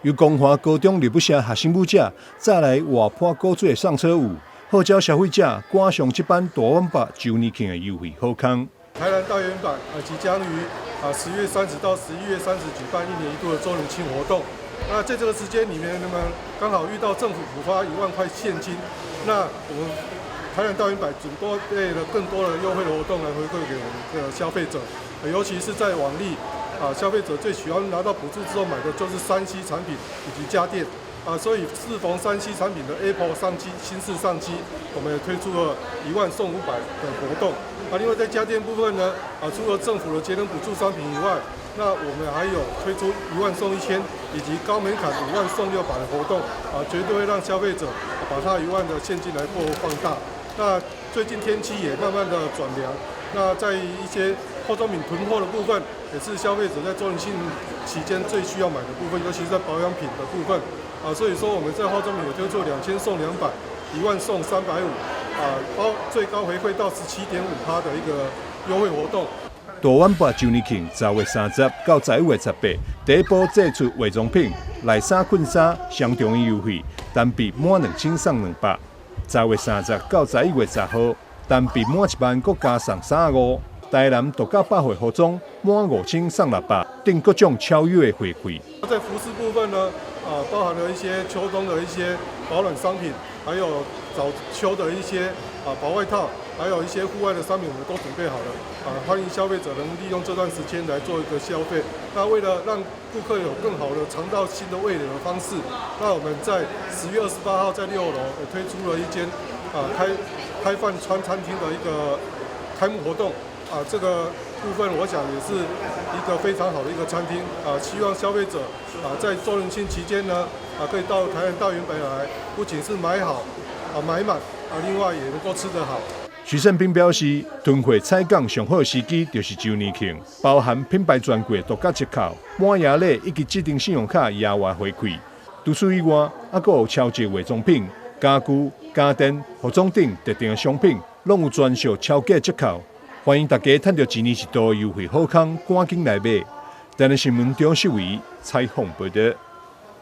由光华高中入不社学生母者再来活泼古锥上车舞，号召消费者赶上这班大碗巴周年庆的优惠好康。台南大圆板即将于10月30到11月30举办1年1度的周年庆活动。那在这个时间里面，那么刚好遇到政府补发1万块现金，那我们台南大圆板准备了更多的优惠的活动来回馈给我们的消费者，尤其是在网力。消费者最喜欢拿到补助之后买的就是 3C 产品以及家电所以适逢 3C 产品的 Apple 上机新式上机，我们也推出了1万送500的活动另外在家电部分呢除了政府的节能补助商品以外，那我们还有推出1万送1000以及高门槛5万送600的活动绝对会让消费者把他1万的现金来做放大。那最近天气也慢慢的转凉，那在一些化妆品囤货的部分，也是消费者在周年庆期间最需要买的部分，尤其是在保养品的部分所以说我们在化妆品有推出2000送200、1万送350最高回馈到17.5%的一个优惠活动。大碗巴周年庆10月30到11月18，第一波祭出化妆品、内衫、裙衫相同的优惠，单笔满2000送200。10月30到11月10号，单笔满1万搁加送35。台南独家百货服装满5000送600，订各种超优的回馈。在服饰部分呢，包含了一些秋冬的一些保暖商品，还有早秋的一些薄外套，还有一些户外的商品，我们都准备好了欢迎消费者能利用这段时间来做一个消费。那为了让顾客有更好的尝到新的味蕾的方式，那我们在10月28号在6楼也推出了一间开饭川餐厅的一个开幕活动这个部分我想也是一个非常好的一个餐厅希望消费者在周年庆期间呢可以到台南大圆板来，不仅是买好买满另外也能够吃得好。徐胜斌表示，囤货采购上好时机就是周年庆，包含品牌专柜独家折扣、满额礼以及指定信用卡额外回馈。除此以外，还有超值化妆品、家具、家电、服装等特定的商品，拢有专属超价折扣。欢迎大家趁到1年1度优惠好康，赶紧来买。台南新闻张秀维采访报道。